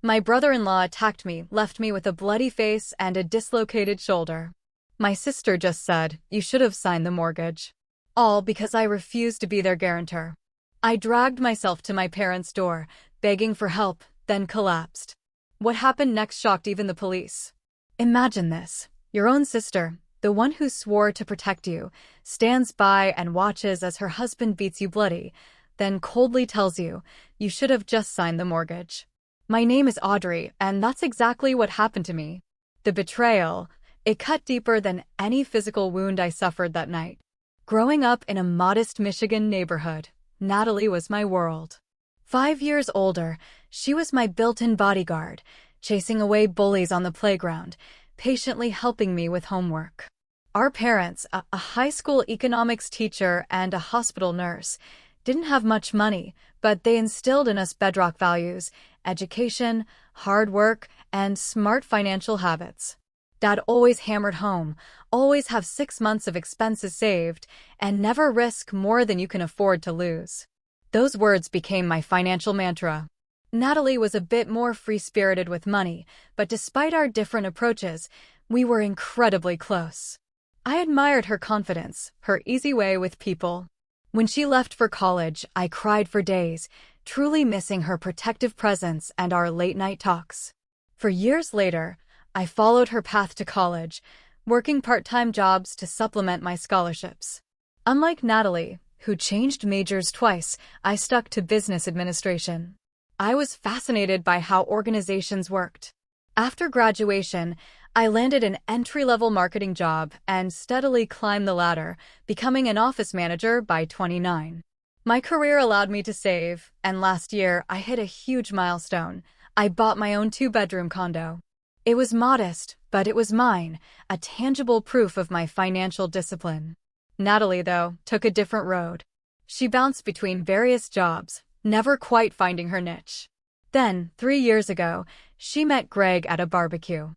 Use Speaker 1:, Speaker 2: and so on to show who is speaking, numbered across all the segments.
Speaker 1: My brother-in-law attacked me, left me with a bloody face and a dislocated shoulder. My sister just said, "You should have signed the mortgage." All because I refused to be their guarantor. I dragged myself to my parents' door, begging for help, then collapsed. What happened next shocked even the police. Imagine this. Your own sister, the one who swore to protect you, stands by and watches as her husband beats you bloody, then coldly tells you, "You should have just signed the mortgage." My name is Audrey, and that's exactly what happened to me. The betrayal, it cut deeper than any physical wound I suffered that night. Growing up in a modest Michigan neighborhood, Natalie was my world. 5 years older, she was my built-in bodyguard, chasing away bullies on the playground, patiently helping me with homework. Our parents, a high school economics teacher and a hospital nurse, didn't have much money, but they instilled in us bedrock values: education, hard work, and smart financial habits. Dad always hammered home, always have 6 months of expenses saved, and never risk more than you can afford to lose. Those words became my financial mantra. Natalie was a bit more free-spirited with money, but despite our different approaches, we were incredibly close. I admired her confidence, her easy way with people. When she left for college, I cried for days, truly missing her protective presence and our late-night talks. For years later, I followed her path to college, working part-time jobs to supplement my scholarships. Unlike Natalie, who changed majors twice, I stuck to business administration. I was fascinated by how organizations worked. After graduation, I landed an entry-level marketing job and steadily climbed the ladder, becoming an office manager by 29. My career allowed me to save, and last year I hit a huge milestone. I bought my own 2-bedroom condo. It was modest, but it was mine, a tangible proof of my financial discipline. Natalie, though, took a different road. She bounced between various jobs, never quite finding her niche. Then, 3 years ago, she met Greg at a barbecue.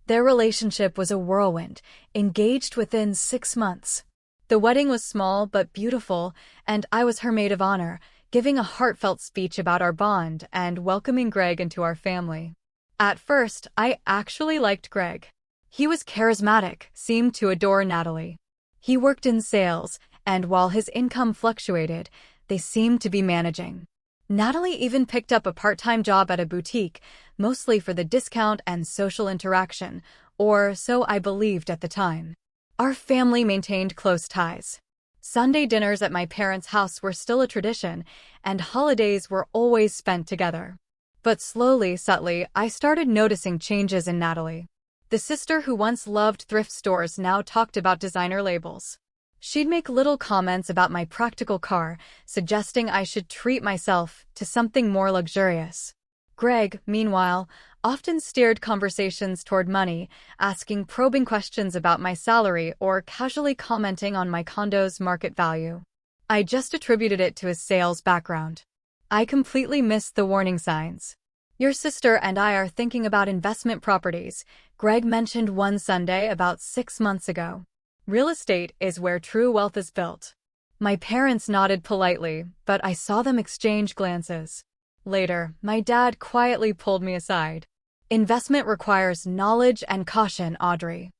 Speaker 1: Their relationship was a whirlwind, engaged within 6 months. The wedding was small but beautiful, and I was her maid of honor, giving a heartfelt speech about our bond and welcoming Greg into our family. At first, I actually liked Greg. He was charismatic, seemed to adore Natalie. He worked in sales, and while his income fluctuated, they seemed to be managing. Natalie even picked up a part-time job at a boutique, mostly for the discount and social interaction, or so I believed at the time. Our family maintained close ties. Sunday dinners at my parents' house were still a tradition, and holidays were always spent together. But slowly, subtly, I started noticing changes in Natalie. The sister who once loved thrift stores now talked about designer labels. She'd make little comments about my practical car, suggesting I should treat myself to something more luxurious. Greg, meanwhile, often steered conversations toward money, asking probing questions about my salary or casually commenting on my condo's market value. I just attributed it to his sales background. I completely missed the warning signs. "Your sister and I are thinking about investment properties," Greg mentioned one Sunday about 6 months ago. "Real estate is where true wealth is built." My parents nodded politely, but I saw them exchange glances. Later, my dad quietly pulled me aside. "Investment requires knowledge and caution, Audrey.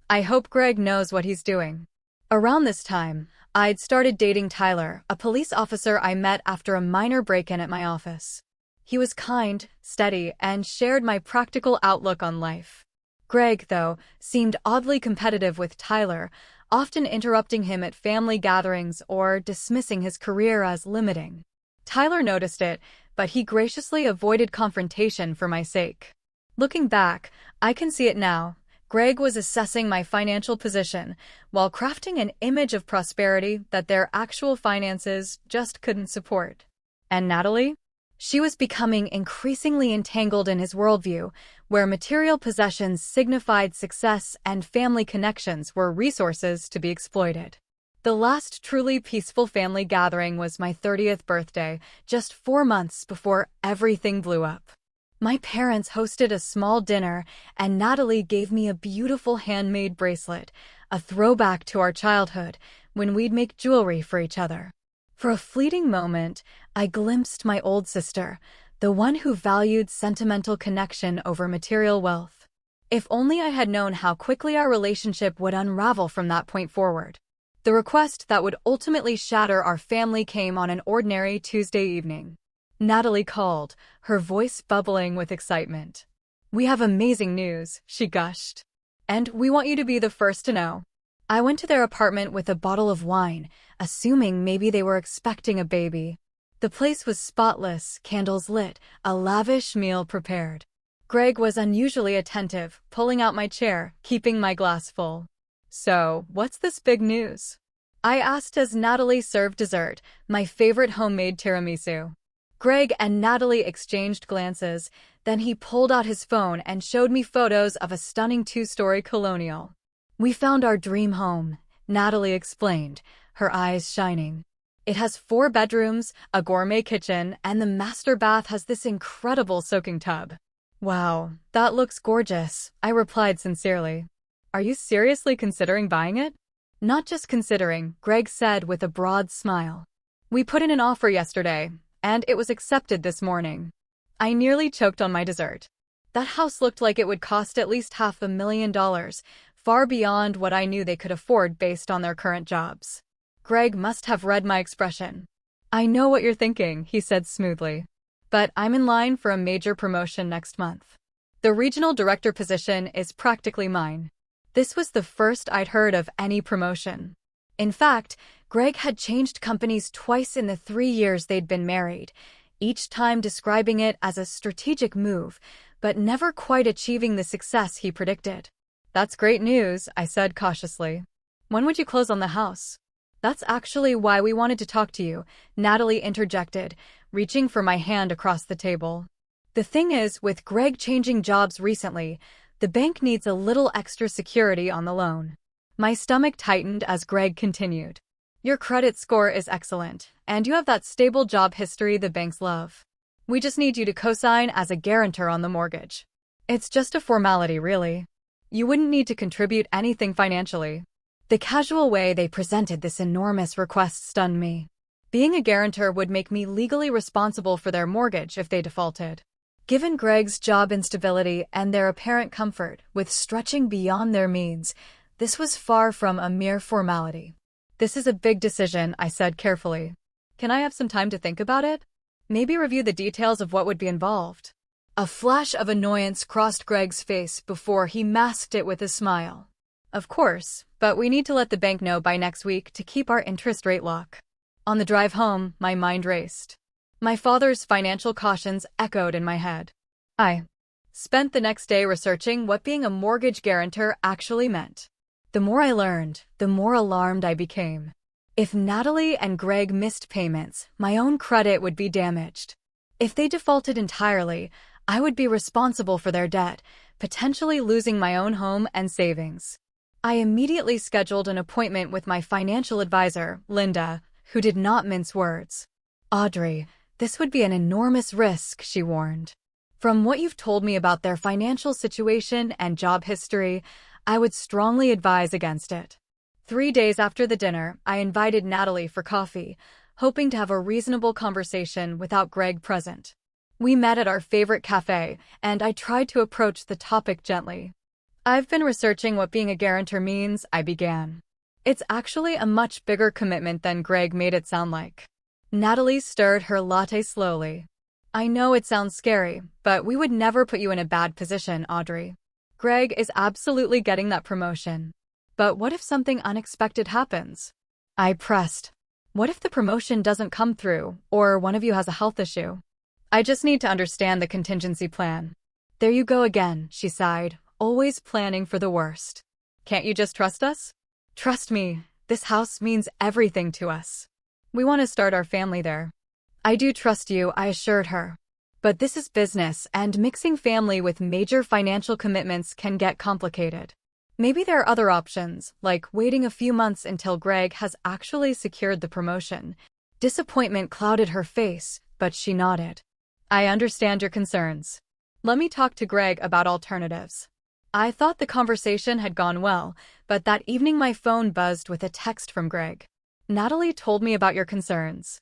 Speaker 1: I hope Greg knows what he's doing." Around this time, I'd started dating Tyler, a police officer I met after a minor break-in at my office. He was kind, steady, and shared my practical outlook on life. Greg, though, seemed oddly competitive with Tyler, often interrupting him at family gatherings or dismissing his career as limiting. Tyler noticed it, but he graciously avoided confrontation for my sake. Looking back, I can see it now. Greg was assessing my financial position while crafting an image of prosperity that their actual finances just couldn't support. And Natalie? She was becoming increasingly entangled in his worldview, where material possessions signified success and family connections were resources to be exploited. The last truly peaceful family gathering was my 30th birthday, just 4 months before everything blew up. My parents hosted a small dinner, and Natalie gave me a beautiful handmade bracelet, a throwback to our childhood, when we'd make jewelry for each other. For a fleeting moment, I glimpsed my old sister, the one who valued sentimental connection over material wealth. If only I had known how quickly our relationship would unravel from that point forward. The request that would ultimately shatter our family came on an ordinary Tuesday evening. Natalie called, her voice bubbling with excitement. "We have amazing news," she gushed. "And we want you to be the first to know." I went to their apartment with a bottle of wine, assuming maybe they were expecting a baby. The place was spotless, candles lit, a lavish meal prepared. Greg was unusually attentive, pulling out my chair, keeping my glass full. "So, what's this big news?" I asked as Natalie served dessert, my favorite homemade tiramisu. Greg and Natalie exchanged glances, then he pulled out his phone and showed me photos of a stunning two-story colonial. "We found our dream home," Natalie explained, her eyes shining. "It has 4 bedrooms, a gourmet kitchen, and the master bath has this incredible soaking tub." "Wow, that looks gorgeous," I replied sincerely. "Are you seriously considering buying it?" "Not just considering," Greg said with a broad smile. "We put in an offer yesterday, and it was accepted this morning." I nearly choked on my dessert. That house looked like it would cost at least $500,000, far beyond what I knew they could afford based on their current jobs. Greg must have read my expression. "I know what you're thinking," he said smoothly. "But I'm in line for a major promotion next month. The regional director position is practically mine." This was the first I'd heard of any promotion. In fact, Greg had changed companies twice in the 3 years they'd been married, each time describing it as a strategic move, but never quite achieving the success he predicted. "That's great news," I said cautiously. "When would you close on the house?" "That's actually why we wanted to talk to you," Natalie interjected, reaching for my hand across the table. "The thing is, with Greg changing jobs recently, the bank needs a little extra security on the loan." My stomach tightened as Greg continued. "Your credit score is excellent, and you have that stable job history the banks love. We just need you to co-sign as a guarantor on the mortgage. It's just a formality, really. You wouldn't need to contribute anything financially." The casual way they presented this enormous request stunned me. Being a guarantor would make me legally responsible for their mortgage if they defaulted. Given Greg's job instability and their apparent comfort with stretching beyond their means, this was far from a mere formality. "This is a big decision," I said carefully. "Can I have some time to think about it? Maybe review the details of what would be involved." A flash of annoyance crossed Greg's face before he masked it with a smile. "Of course, but we need to let the bank know by next week to keep our interest rate lock." On the drive home, my mind raced. My father's financial cautions echoed in my head. I spent the next day researching what being a mortgage guarantor actually meant. The more I learned, the more alarmed I became. If Natalie and Greg missed payments, my own credit would be damaged. If they defaulted entirely, I would be responsible for their debt, potentially losing my own home and savings. I immediately scheduled an appointment with my financial advisor, Linda, who did not mince words. "Audrey, this would be an enormous risk," she warned. "From what you've told me about their financial situation and job history, I would strongly advise against it." 3 days after the dinner, I invited Natalie for coffee, hoping to have a reasonable conversation without Greg present. We met at our favorite cafe, and I tried to approach the topic gently. "I've been researching what being a guarantor means," I began. "It's actually a much bigger commitment than Greg made it sound like." Natalie stirred her latte slowly. "I know it sounds scary, but we would never put you in a bad position, Audrey. Greg is absolutely getting that promotion. But what if something unexpected happens?" I pressed. "What if the promotion doesn't come through, or one of you has a health issue? I just need to understand the contingency plan." "There you go again," she sighed, "always planning for the worst. Can't you just trust us?" "Trust me, this house means everything to us. We want to start our family there." "I do trust you," I assured her. "But this is business, and mixing family with major financial commitments can get complicated. Maybe there are other options, like waiting a few months until Greg has actually secured the promotion." Disappointment clouded her face, but she nodded. "I understand your concerns. Let me talk to Greg about alternatives." I thought the conversation had gone well, but that evening my phone buzzed with a text from Greg. "Natalie told me about your concerns.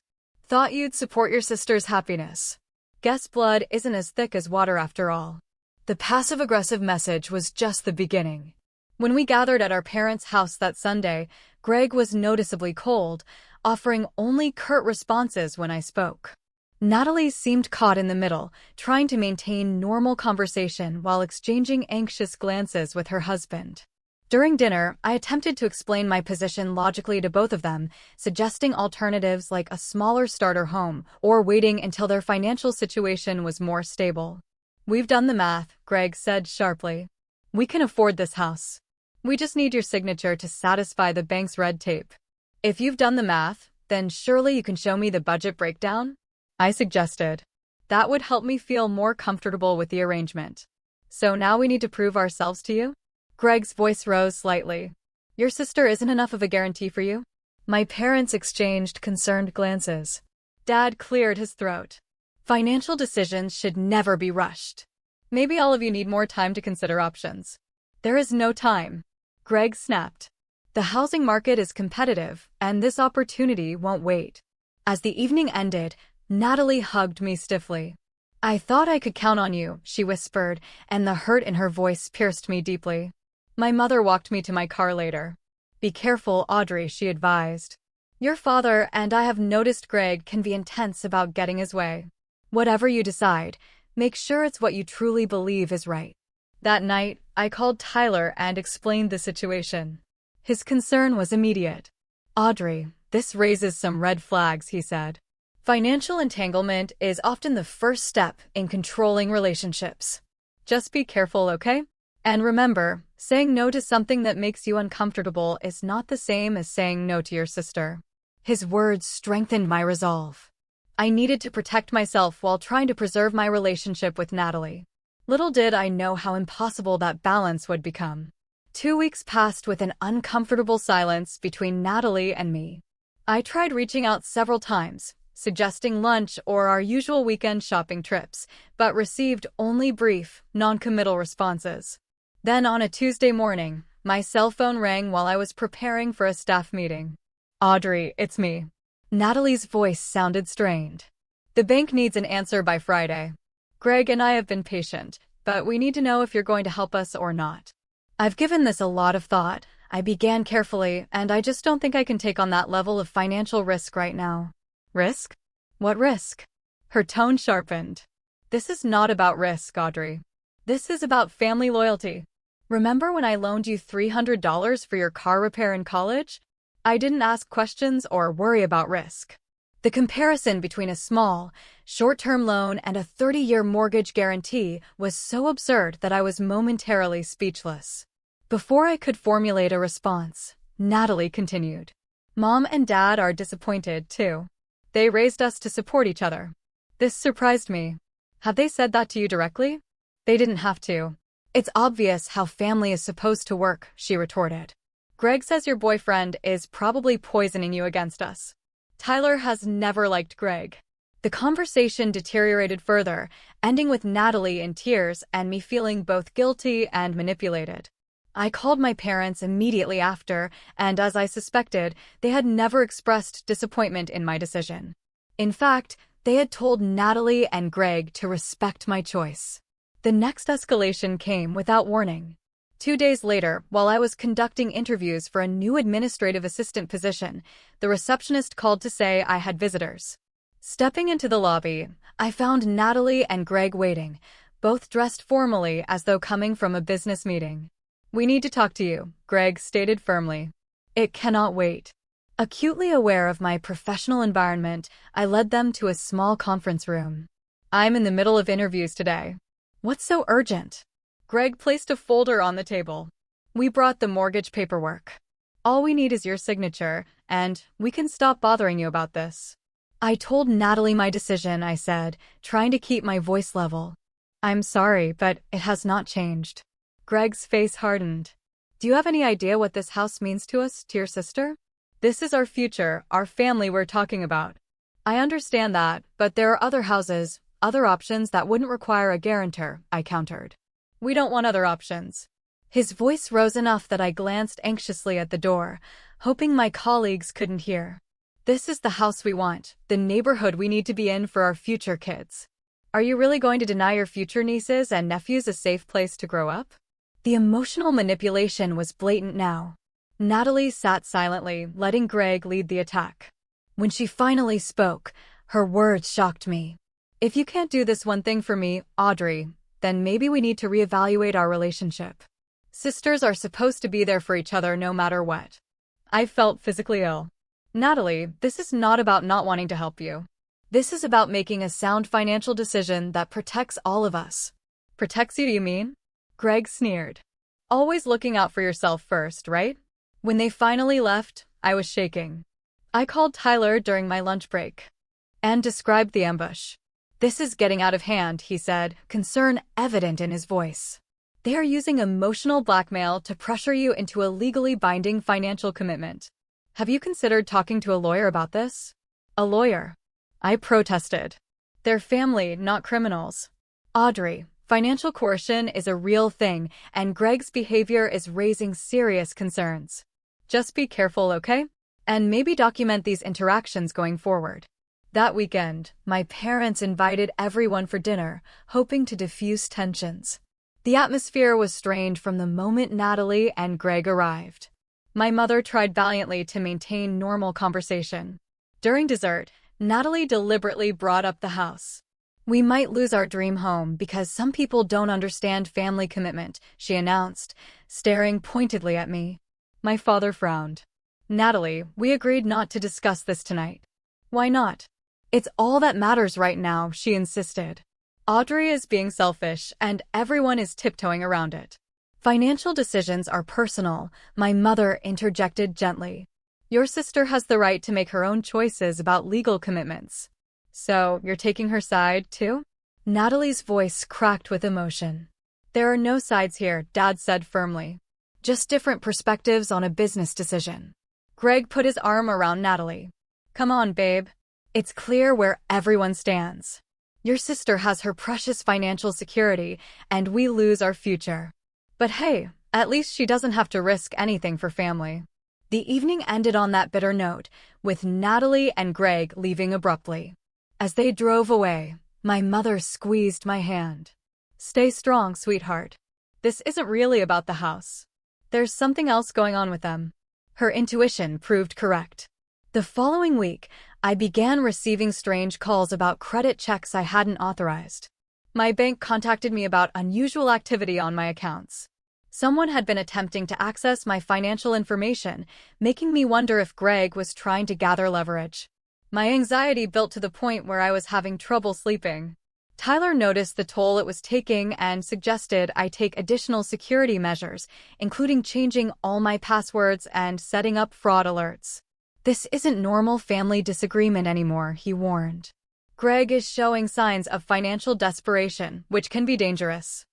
Speaker 1: Thought you'd support your sister's happiness." Guess blood isn't as thick as water after all. The passive-aggressive message was just the beginning. When we gathered at our parents' house that Sunday, Greg was noticeably cold, offering only curt responses when I spoke. Natalie seemed caught in the middle, trying to maintain normal conversation while exchanging anxious glances with her husband. During dinner, I attempted to explain my position logically to both of them, suggesting alternatives like a smaller starter home or waiting until their financial situation was more stable. "We've done the math," Greg said sharply. "We can afford this house. We just need your signature to satisfy the bank's red tape." "If you've done the math, then surely you can show me the budget breakdown?" I suggested. "That would help me feel more comfortable with the arrangement." "So now we need to prove ourselves to you?" Greg's voice rose slightly. "Your sister isn't enough of a guarantee for you?" My parents exchanged concerned glances. Dad cleared his throat. "Financial decisions should never be rushed. Maybe all of you need more time to consider options." "There is no time," Greg snapped. "The housing market is competitive, and this opportunity won't wait." As the evening ended, Natalie hugged me stiffly. "I thought I could count on you," she whispered, and the hurt in her voice pierced me deeply. My mother walked me to my car later. "Be careful, Audrey," she advised. "Your father and I have noticed Greg can be intense about getting his way. Whatever you decide, make sure it's what you truly believe is right." That night, I called Tyler and explained the situation. His concern was immediate. "Audrey, this raises some red flags," he said. "Financial entanglement is often the first step in controlling relationships. Just be careful, okay? And remember, saying no to something that makes you uncomfortable is not the same as saying no to your sister." His words strengthened my resolve. I needed to protect myself while trying to preserve my relationship with Natalie. Little did I know how impossible that balance would become. 2 weeks passed with an uncomfortable silence between Natalie and me. I tried reaching out several times, suggesting lunch or our usual weekend shopping trips, but received only brief, non-committal responses. Then on a Tuesday morning, my cell phone rang while I was preparing for a staff meeting. "Audrey, it's me." Natalie's voice sounded strained. "The bank needs an answer by Friday. Greg and I have been patient, but we need to know if you're going to help us or not." "I've given this a lot of thought," I began carefully, "and I just don't think I can take on that level of financial risk right now." "Risk? What risk?" Her tone sharpened. "This is not about risk, Audrey. This is about family loyalty. Remember when I loaned you $300 for your car repair in college? I didn't ask questions or worry about risk." The comparison between a small, short-term loan and a 30-year mortgage guarantee was so absurd that I was momentarily speechless. Before I could formulate a response, Natalie continued. "Mom and Dad are disappointed, too. They raised us to support each other." This surprised me. "Have they said that to you directly?" "They didn't have to. It's obvious how family is supposed to work," she retorted. "Greg says your boyfriend is probably poisoning you against us. Tyler has never liked Greg." The conversation deteriorated further, ending with Natalie in tears and me feeling both guilty and manipulated. I called my parents immediately after, and as I suspected, they had never expressed disappointment in my decision. In fact, they had told Natalie and Greg to respect my choice. The next escalation came without warning. 2 days later, while I was conducting interviews for a new administrative assistant position, the receptionist called to say I had visitors. Stepping into the lobby, I found Natalie and Greg waiting, both dressed formally as though coming from a business meeting. "We need to talk to you," Greg stated firmly. "It cannot wait." Acutely aware of my professional environment, I led them to a small conference room. "I'm in the middle of interviews today." "What's so urgent?" Greg placed a folder on the table. "We brought the mortgage paperwork. All we need is your signature, and we can stop bothering you about this." I told Natalie my decision, I said, trying to keep my voice level. "I'm sorry, but it has not changed." Greg's face hardened. "Do you have any idea what this house means to us, to your sister? This is our future, our family we're talking about." "I understand that, but there are other houses, other options that wouldn't require a guarantor," I countered. "We don't want other options." His voice rose enough that I glanced anxiously at the door, hoping my colleagues couldn't hear. "This is the house we want, the neighborhood we need to be in for our future kids." Are you really going to deny your future nieces and nephews a safe place to grow up? The emotional manipulation was blatant now. Natalie sat silently, letting Greg lead the attack. When she finally spoke, her words shocked me. If you can't do this one thing for me, Audrey, then maybe we need to reevaluate our relationship. Sisters are supposed to be there for each other no matter what. I felt physically ill. Natalie, this is not about not wanting to help you. This is about making a sound financial decision that protects all of us. Protects you, you mean? Greg sneered. Always looking out for yourself first, right? When they finally left, I was shaking. I called Tyler during my lunch break and described the ambush. This is getting out of hand, he said, concern evident in his voice. They are using emotional blackmail to pressure you into a legally binding financial commitment. Have you considered talking to a lawyer about this? A lawyer? I protested. They're family, not criminals. Audrey, financial coercion is a real thing, and Greg's behavior is raising serious concerns. Just be careful, okay? And maybe document these interactions going forward. That weekend, my parents invited everyone for dinner, hoping to diffuse tensions. The atmosphere was strained from the moment Natalie and Greg arrived. My mother tried valiantly to maintain normal conversation. During dessert, Natalie deliberately brought up the house. We might lose our dream home because some people don't understand family commitment, she announced, staring pointedly at me. My father frowned. Natalie, we agreed not to discuss this tonight. Why not? It's all that matters right now, she insisted. Audrey is being selfish, and everyone is tiptoeing around it. Financial decisions are personal, my mother interjected gently. Your sister has the right to make her own choices about legal commitments. So, you're taking her side, too? Natalie's voice cracked with emotion. There are no sides here, Dad said firmly. Just different perspectives on a business decision. Greg put his arm around Natalie. Come on, babe. It's clear where everyone stands. Your sister has her precious financial security, and we lose our future. But hey, at least she doesn't have to risk anything for family. The evening ended on that bitter note, with Natalie and Greg leaving abruptly. As they drove away, my mother squeezed my hand. Stay strong, sweetheart. This isn't really about the house. There's something else going on with them. Her intuition proved correct. The following week, I began receiving strange calls about credit checks I hadn't authorized. My bank contacted me about unusual activity on my accounts. Someone had been attempting to access my financial information, making me wonder if Greg was trying to gather leverage. My anxiety built to the point where I was having trouble sleeping. Tyler noticed the toll it was taking and suggested I take additional security measures, including changing all my passwords and setting up fraud alerts. This isn't normal family disagreement anymore, he warned. Greg is showing signs of financial desperation, which can be dangerous.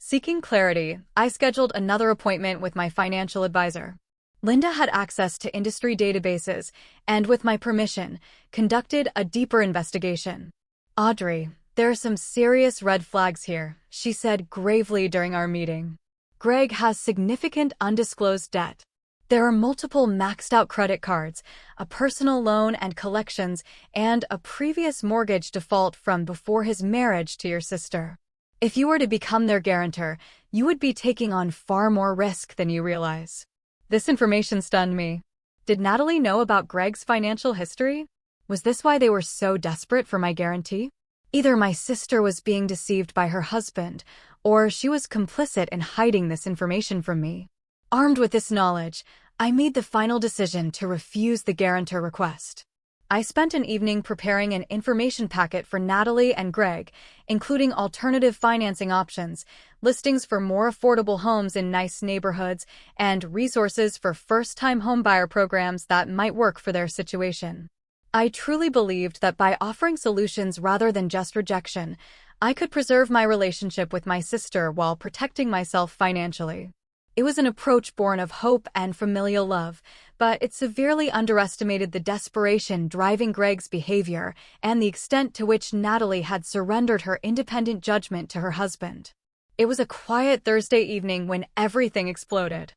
Speaker 1: Seeking clarity, I scheduled another appointment with my financial advisor. Linda had access to industry databases and, with my permission, conducted a deeper investigation. Audrey, there are some serious red flags here, she said gravely during our meeting. Greg has significant undisclosed debt. There are multiple maxed-out credit cards, a personal loan and collections, and a previous mortgage default from before his marriage to your sister. If you were to become their guarantor, you would be taking on far more risk than you realize. This information stunned me. Did Natalie know about Greg's financial history? Was this why they were so desperate for my guarantee? Either my sister was being deceived by her husband, or she was complicit in hiding this information from me. Armed with this knowledge, I made the final decision to refuse the guarantor request. I spent an evening preparing an information packet for Natalie and Greg, including alternative financing options, listings for more affordable homes in nice neighborhoods, and resources for first-time homebuyer programs that might work for their situation. I truly believed that by offering solutions rather than just rejection, I could preserve my relationship with my sister while protecting myself financially. It was an approach born of hope and familial love, but it severely underestimated the desperation driving Greg's behavior and the extent to which Natalie had surrendered her independent judgment to her husband. It was a quiet Thursday evening when everything exploded.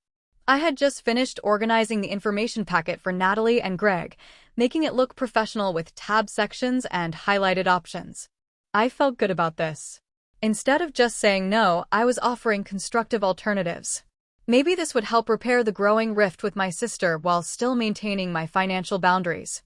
Speaker 1: I had just finished organizing the information packet for Natalie and Greg, making it look professional with tab sections and highlighted options. I felt good about this. Instead of just saying no, I was offering constructive alternatives. Maybe this would help repair the growing rift with my sister while still maintaining my financial boundaries.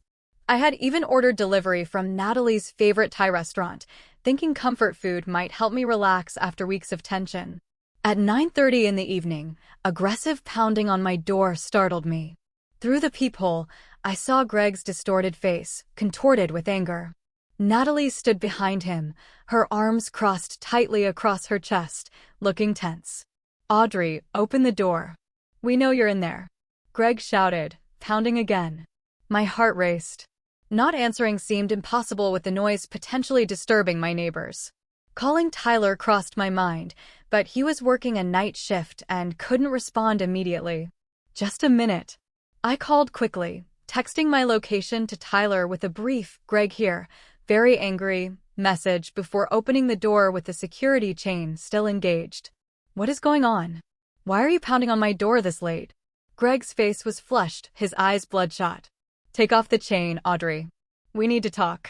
Speaker 1: I had even ordered delivery from Natalie's favorite Thai restaurant, thinking comfort food might help me relax after weeks of tension. At 9:30 in the evening, aggressive pounding on my door startled me. Through the peephole, I saw Greg's distorted face, contorted with anger. Natalie stood behind him, her arms crossed tightly across her chest, looking tense. "Audrey, open the door. We know you're in there," Greg shouted, pounding again. My heart raced. Not answering seemed impossible with the noise potentially disturbing my neighbors. Calling Tyler crossed my mind, but he was working a night shift and couldn't respond immediately. "Just a minute." I called quickly, texting my location to Tyler with a brief, "Greg here, very angry," message before opening the door with the security chain still engaged. "What is going on? Why are you pounding on my door this late?" Greg's face was flushed, his eyes bloodshot. "Take off the chain, Audrey. We need to talk.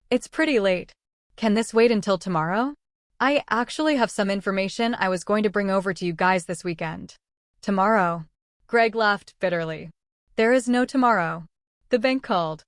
Speaker 1: It's pretty late. Can this wait until tomorrow? I actually have some information I was going to bring over to you guys this weekend." "Tomorrow?" Greg laughed bitterly. "There is no tomorrow. The bank called.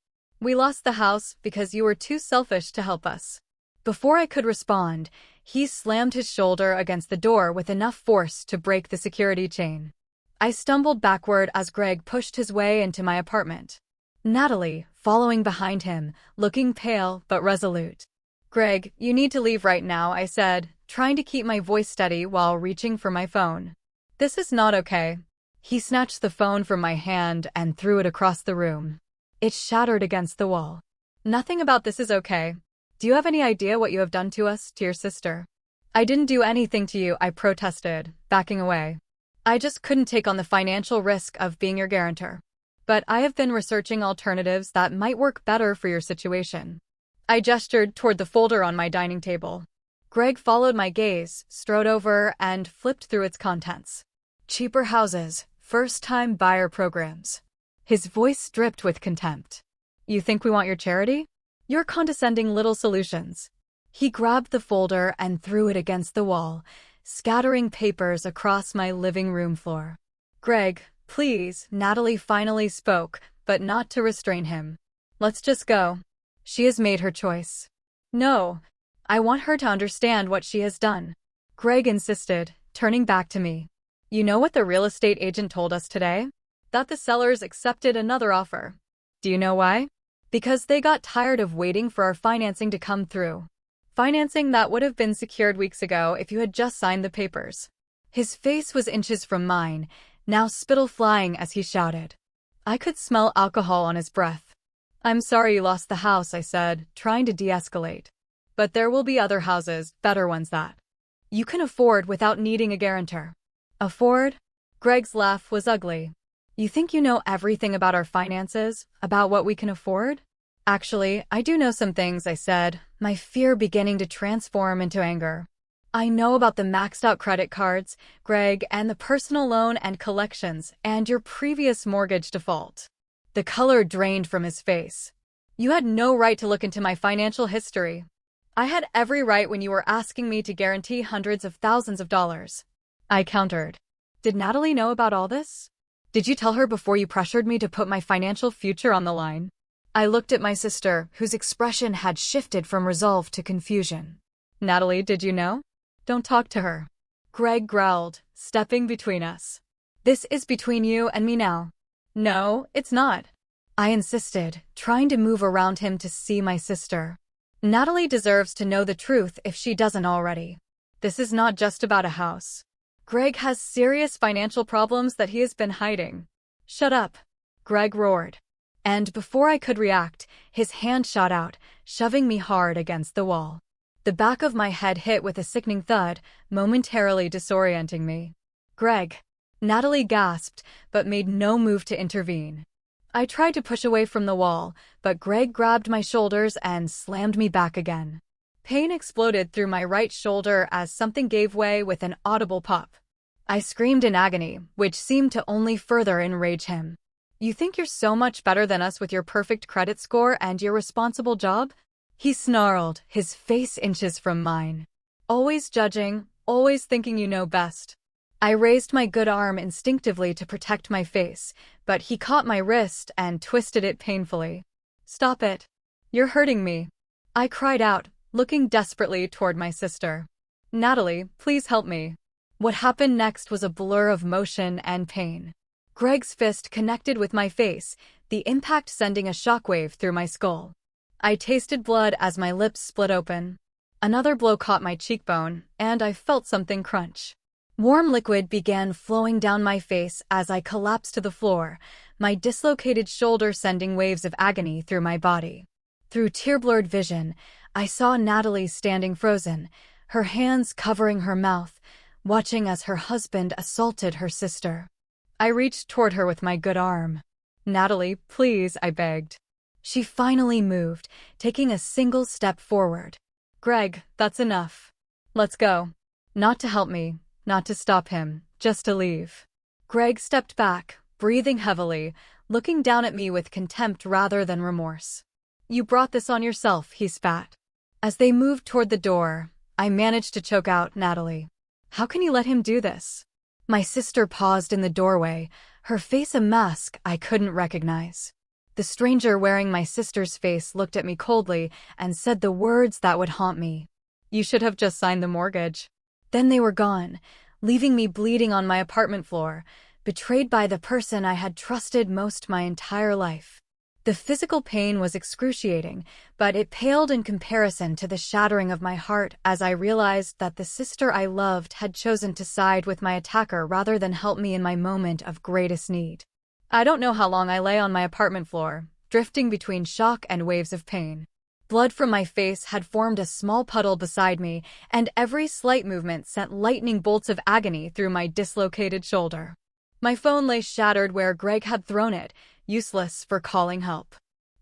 Speaker 1: We lost the house because you were too selfish to help us." Before I could respond, he slammed his shoulder against the door with enough force to break the security chain. I stumbled backward as Greg pushed his way into my apartment. Natalie, following behind him, looking pale but resolute. "Greg, you need to leave right now," I said, trying to keep my voice steady while reaching for my phone. "This is not okay." He snatched the phone from my hand and threw it across the room. It shattered against the wall. "Nothing about this is okay. Do you have any idea what you have done to us, to your sister?" "I didn't do anything to you," I protested, backing away. "I just couldn't take on the financial risk of being your guarantor. But I have been researching alternatives that might work better for your situation." I gestured toward the folder on my dining table. Greg followed my gaze, strode over, and flipped through its contents. "Cheaper houses, first-time buyer programs." His voice dripped with contempt. "You think we want your charity? Your condescending little solutions." He grabbed the folder and threw it against the wall, scattering papers across my living room floor. "Greg, please," Natalie finally spoke, but not to restrain him. "Let's just go. She has made her choice." "No. I want her to understand what she has done," Greg insisted, turning back to me. "You know what the real estate agent told us today? That the sellers accepted another offer. Do you know why? Because they got tired of waiting for our financing to come through. Financing that would have been secured weeks ago if you had just signed the papers." His face was inches from mine, now spittle flying as he shouted. I could smell alcohol on his breath. "I'm sorry you lost the house," I said, trying to de-escalate. "But there will be other houses, better ones that you can afford without needing a guarantor." "Afford?" Greg's laugh was ugly. "You think you know everything about our finances, about what we can afford?" "Actually, I do know some things," I said, my fear beginning to transform into anger. "I know about the maxed-out credit cards, Greg, and the personal loan and collections, and your previous mortgage default." The color drained from his face. "You had no right to look into my financial history." "I had every right when you were asking me to guarantee hundreds of thousands of dollars," I countered. "Did Natalie know about all this? Did you tell her before you pressured me to put my financial future on the line?" I looked at my sister, whose expression had shifted from resolve to confusion. "Natalie, did you know?" "Don't talk to her," Greg growled, stepping between us. "This is between you and me now." "No, it's not," I insisted, trying to move around him to see my sister. "Natalie deserves to know the truth if she doesn't already. This is not just about a house. Greg has serious financial problems that he has been hiding." "Shut up," Greg roared. And before I could react, his hand shot out, shoving me hard against the wall. The back of my head hit with a sickening thud, momentarily disorienting me. "Greg," Natalie gasped, but made no move to intervene. I tried to push away from the wall, but Greg grabbed my shoulders and slammed me back again. Pain exploded through my right shoulder as something gave way with an audible pop. I screamed in agony, which seemed to only further enrage him. "You think you're so much better than us with your perfect credit score and your responsible job?" He snarled, his face inches from mine. Always judging, always thinking you know best. I raised my good arm instinctively to protect my face, but he caught my wrist and twisted it painfully. Stop it. You're hurting me. I cried out, looking desperately toward my sister. Natalie, please help me. What happened next was a blur of motion and pain. Greg's fist connected with my face, the impact sending a shockwave through my skull. I tasted blood as my lips split open. Another blow caught my cheekbone, and I felt something crunch. Warm liquid began flowing down my face as I collapsed to the floor, my dislocated shoulder sending waves of agony through my body. Through tear-blurred vision, I saw Natalie standing frozen, her hands covering her mouth, watching as her husband assaulted her sister. I reached toward her with my good arm. Natalie, please, I begged. She finally moved, taking a single step forward. Greg, that's enough. Let's go. Not to help me, not to stop him, just to leave. Greg stepped back, breathing heavily, looking down at me with contempt rather than remorse. You brought this on yourself, he spat. As they moved toward the door, I managed to choke out, Natalie. How can you let him do this? My sister paused in the doorway, her face a mask I couldn't recognize. The stranger wearing my sister's face looked at me coldly and said the words that would haunt me. You should have just signed the mortgage. Then they were gone, leaving me bleeding on my apartment floor, betrayed by the person I had trusted most my entire life. The physical pain was excruciating, but it paled in comparison to the shattering of my heart as I realized that the sister I loved had chosen to side with my attacker rather than help me in my moment of greatest need. I don't know how long I lay on my apartment floor, drifting between shock and waves of pain. Blood from my face had formed a small puddle beside me, and every slight movement sent lightning bolts of agony through my dislocated shoulder. My phone lay shattered where Greg had thrown it, useless for calling help.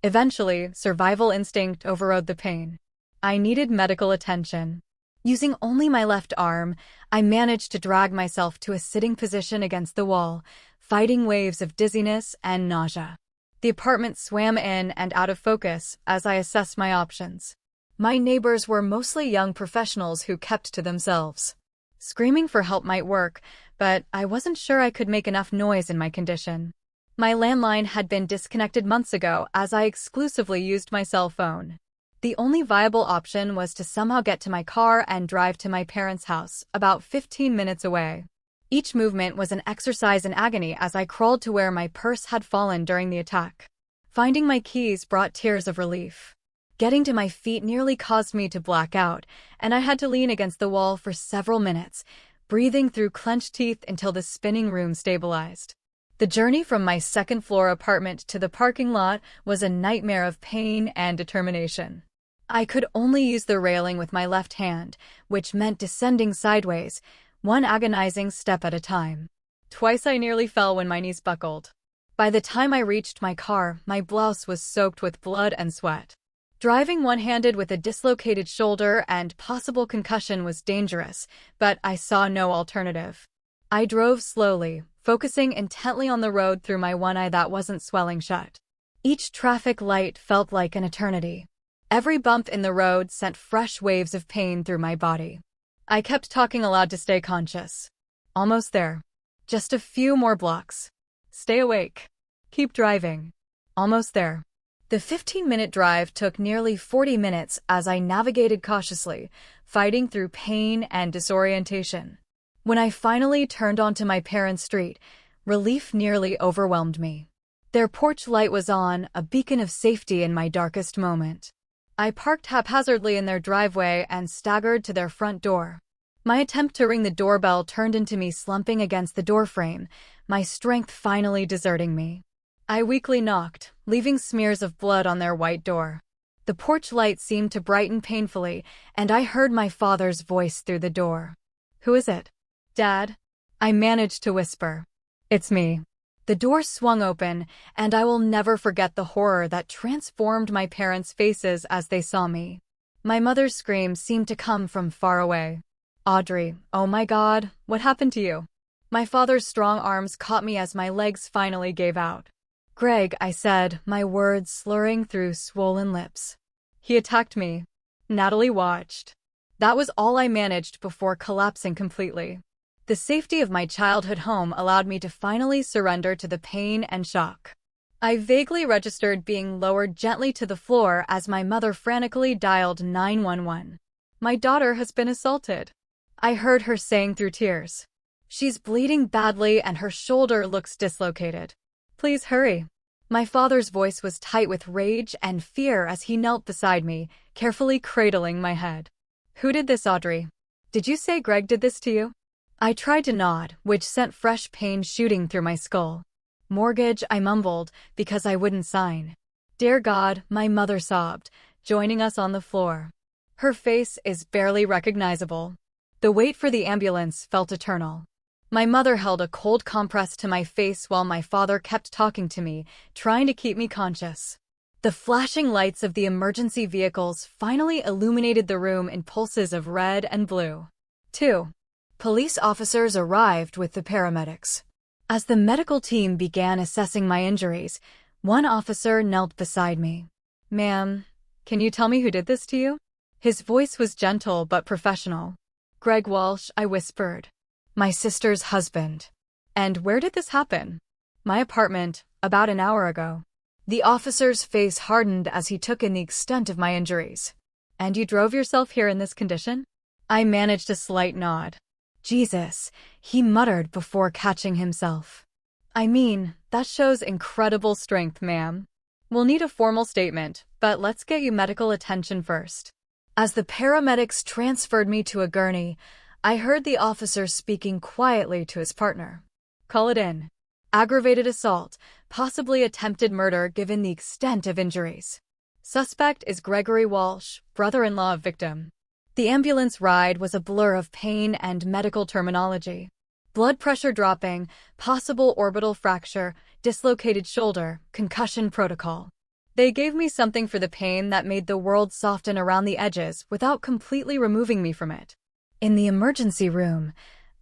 Speaker 1: Eventually, survival instinct overrode the pain. I needed medical attention. Using only my left arm, I managed to drag myself to a sitting position against the wall, fighting waves of dizziness and nausea. The apartment swam in and out of focus as I assessed my options. My neighbors were mostly young professionals who kept to themselves. Screaming for help might work, but I wasn't sure I could make enough noise in my condition. My landline had been disconnected months ago as I exclusively used my cell phone. The only viable option was to somehow get to my car and drive to my parents' house, about 15 minutes away. Each movement was an exercise in agony as I crawled to where my purse had fallen during the attack. Finding my keys brought tears of relief. Getting to my feet nearly caused me to black out, and I had to lean against the wall for several minutes, breathing through clenched teeth until the spinning room stabilized. The journey from my second-floor apartment to the parking lot was a nightmare of pain and determination. I could only use the railing with my left hand, which meant descending sideways, one agonizing step at a time. Twice I nearly fell when my knees buckled. By the time I reached my car, my blouse was soaked with blood and sweat. Driving one-handed with a dislocated shoulder and possible concussion was dangerous, but I saw no alternative. I drove slowly, focusing intently on the road through my one eye that wasn't swelling shut. Each traffic light felt like an eternity. Every bump in the road sent fresh waves of pain through my body. I kept talking aloud to stay conscious. Almost there. Just a few more blocks. Stay awake. Keep driving. Almost there. The 15-minute drive took nearly 40 minutes as I navigated cautiously, fighting through pain and disorientation. When I finally turned onto my parents' street, relief nearly overwhelmed me. Their porch light was on, a beacon of safety in my darkest moment. I parked haphazardly in their driveway and staggered to their front door. My attempt to ring the doorbell turned into me slumping against the doorframe, my strength finally deserting me. I weakly knocked, leaving smears of blood on their white door. The porch light seemed to brighten painfully, and I heard my father's voice through the door. "Who is it?" "Dad?" I managed to whisper. "It's me." The door swung open, and I will never forget the horror that transformed my parents' faces as they saw me. My mother's scream seemed to come from far away. "Audrey, oh my God, what happened to you?" My father's strong arms caught me as my legs finally gave out. "Greg," I said, my words slurring through swollen lips. He attacked me. Natalie watched. That was all I managed before collapsing completely. The safety of my childhood home allowed me to finally surrender to the pain and shock. I vaguely registered being lowered gently to the floor as my mother frantically dialed 911. My daughter has been assaulted. I heard her saying through tears. She's bleeding badly and her shoulder looks dislocated. Please hurry. My father's voice was tight with rage and fear as he knelt beside me, carefully cradling my head. Who did this, Audrey? Did you say Greg did this to you? I tried to nod, which sent fresh pain shooting through my skull. Mortgage, I mumbled, because I wouldn't sign. Dear God, my mother sobbed, joining us on the floor. Her face is barely recognizable. The wait for the ambulance felt eternal. My mother held a cold compress to my face while my father kept talking to me, trying to keep me conscious. The flashing lights of the emergency vehicles finally illuminated the room in pulses of red and blue. 2. Police officers arrived with the paramedics. As the medical team began assessing my injuries, one officer knelt beside me. Ma'am, can you tell me who did this to you? His voice was gentle but professional. Greg Walsh, I whispered. My sister's husband. And where did this happen? My apartment, about an hour ago. The officer's face hardened as he took in the extent of my injuries. And you drove yourself here in this condition? I managed a slight nod. Jesus, he muttered before catching himself. I mean, that shows incredible strength, ma'am. We'll need a formal statement, but let's get you medical attention first. As the paramedics transferred me to a gurney, I heard the officer speaking quietly to his partner. Call it in. Aggravated assault, possibly attempted murder given the extent of injuries. Suspect is Gregory Walsh, brother-in-law of victim. The ambulance ride was a blur of pain and medical terminology. Blood pressure dropping, possible orbital fracture, dislocated shoulder, concussion protocol. They gave me something for the pain that made the world soften around the edges without completely removing me from it. In the emergency room,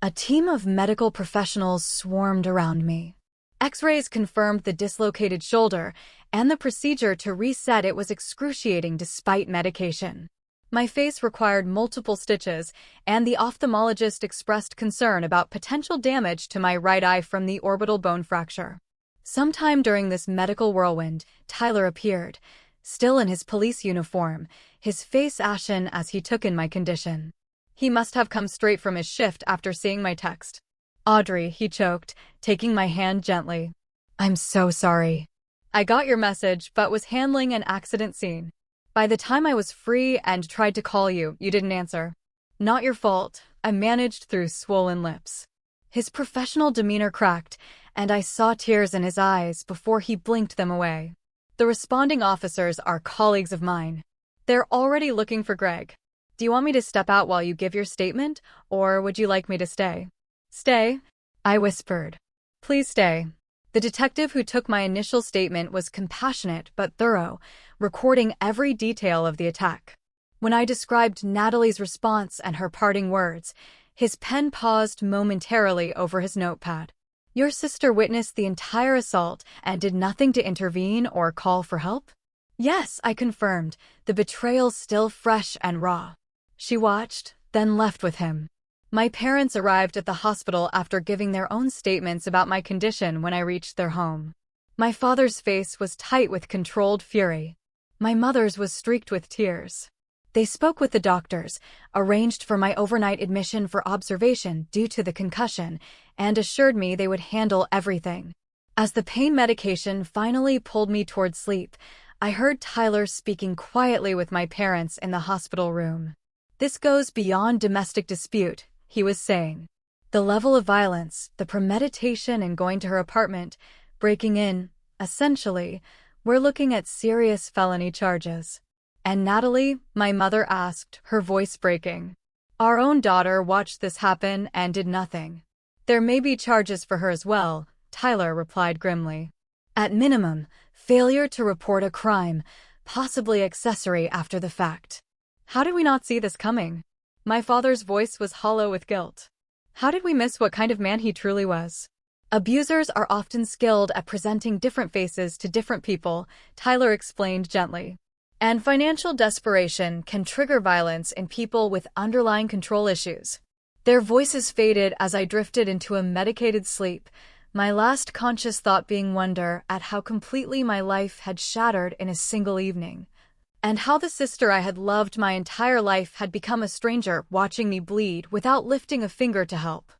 Speaker 1: a team of medical professionals swarmed around me. X-rays confirmed the dislocated shoulder, and the procedure to reset it was excruciating despite medication. My face required multiple stitches, and the ophthalmologist expressed concern about potential damage to my right eye from the orbital bone fracture. Sometime during this medical whirlwind, Tyler appeared, still in his police uniform, his face ashen as he took in my condition. He must have come straight from his shift after seeing my text. Audrey, he choked, taking my hand gently. I'm so sorry. I got your message, but was handling an accident scene. By the time I was free and tried to call you, you didn't answer. Not your fault, I managed through swollen lips. His professional demeanor cracked, and I saw tears in his eyes before he blinked them away. The responding officers are colleagues of mine. They're already looking for Greg. Do you want me to step out while you give your statement, or would you like me to stay? Stay? I whispered. Please stay. The detective who took my initial statement was compassionate but thorough, recording every detail of the attack. When I described Natalie's response and her parting words, his pen paused momentarily over his notepad. Your sister witnessed the entire assault and did nothing to intervene or call for help? Yes, I confirmed, the betrayal still fresh and raw. She watched, then left with him. My parents arrived at the hospital after giving their own statements about my condition when I reached their home. My father's face was tight with controlled fury. My mother's was streaked with tears. They spoke with the doctors, arranged for my overnight admission for observation due to the concussion, and assured me they would handle everything. As the pain medication finally pulled me toward sleep, I heard Tyler speaking quietly with my parents in the hospital room. This goes beyond domestic dispute, he was saying. The level of violence, the premeditation in going to her apartment, breaking in, essentially, we're looking at serious felony charges. And Natalie, my mother asked, her voice breaking. Our own daughter watched this happen and did nothing. There may be charges for her as well, Tyler replied grimly. At minimum, failure to report a crime, possibly accessory after the fact. How did we not see this coming? My father's voice was hollow with guilt. How did we miss what kind of man he truly was? Abusers are often skilled at presenting different faces to different people, Tyler explained gently. And financial desperation can trigger violence in people with underlying control issues. Their voices faded as I drifted into a medicated sleep, my last conscious thought being wonder at how completely my life had shattered in a single evening, and how the sister I had loved my entire life had become a stranger watching me bleed without lifting a finger to help.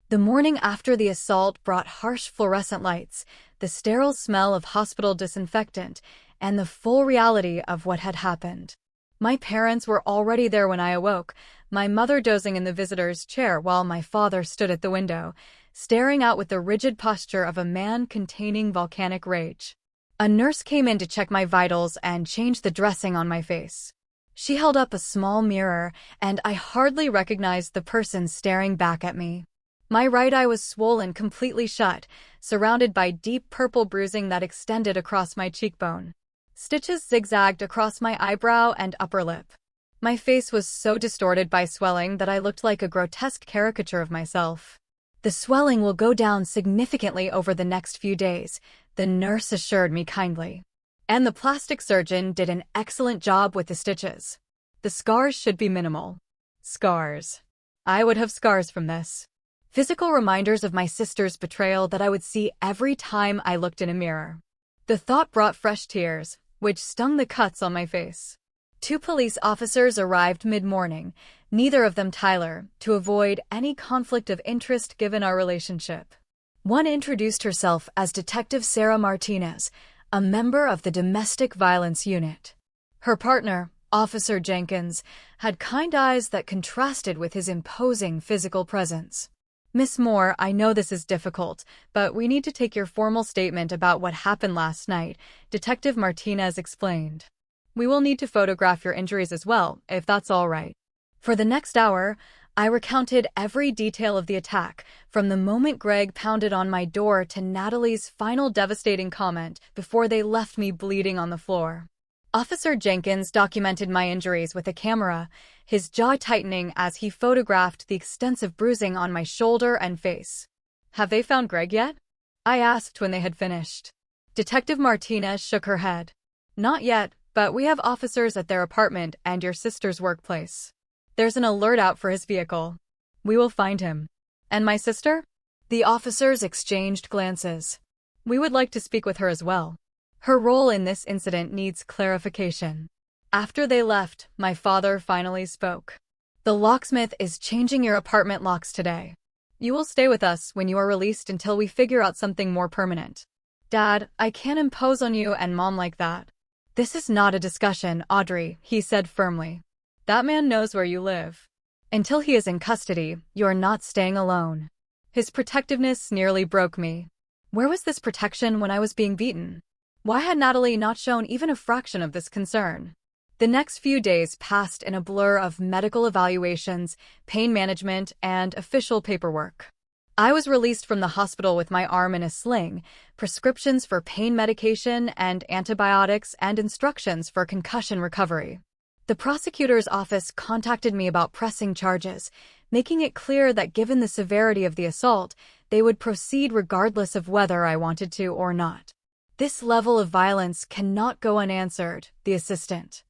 Speaker 1: The morning after the assault brought harsh fluorescent lights, the sterile smell of hospital disinfectant, and the full reality of what had happened. My parents were already there when I awoke, my mother dozing in the visitor's chair while my father stood at the window, staring out with the rigid posture of a man containing volcanic rage. A nurse came in to check my vitals and change the dressing on my face. She held up a small mirror, and I hardly recognized the person staring back at me. My right eye was swollen completely shut, surrounded by deep purple bruising that extended across my cheekbone. Stitches zigzagged across my eyebrow and upper lip. My face was so distorted by swelling that I looked like a grotesque caricature of myself. "The swelling will go down significantly over the next few days," the nurse assured me kindly. "And the plastic surgeon did an excellent job with the stitches. The scars should be minimal." Scars. I would have scars from this. Physical reminders of my sister's betrayal that I would see every time I looked in a mirror. The thought brought fresh tears, which stung the cuts on my face. 2 police officers arrived mid-morning, neither of them Tyler, to avoid any conflict of interest given our relationship. One introduced herself as Detective Sarah Martinez, a member of the Domestic Violence Unit. Her partner, Officer Jenkins, had kind eyes that contrasted with his imposing physical presence. "Miss Moore, I know this is difficult, but we need to take your formal statement about what happened last night," Detective Martinez explained. "We will need to photograph your injuries as well, if that's all right." For the next hour, I recounted every detail of the attack, from the moment Greg pounded on my door to Natalie's final devastating comment before they left me bleeding on the floor. Officer Jenkins documented my injuries with a camera, his jaw tightening as he photographed the extensive bruising on my shoulder and face. "Have they found Greg yet?" I asked when they had finished. Detective Martinez shook her head. "Not yet, but we have officers at their apartment and your sister's workplace. There's an alert out for his vehicle. We will find him." "And my sister?" The officers exchanged glances. "We would like to speak with her as well. Her role in this incident needs clarification." After they left, my father finally spoke. "The locksmith is changing your apartment locks today. You will stay with us when you are released until we figure out something more permanent." "Dad, I can't impose on you and Mom like that." "This is not a discussion, Audrey," he said firmly. "That man knows where you live. Until he is in custody, you are not staying alone." His protectiveness nearly broke me. Where was this protection when I was being beaten? Why had Natalie not shown even a fraction of this concern? The next few days passed in a blur of medical evaluations, pain management, and official paperwork. I was released from the hospital with my arm in a sling, prescriptions for pain medication and antibiotics, and instructions for concussion recovery. The prosecutor's office contacted me about pressing charges, making it clear that given the severity of the assault, they would proceed regardless of whether I wanted to or not. "This level of violence cannot go unanswered," the assistant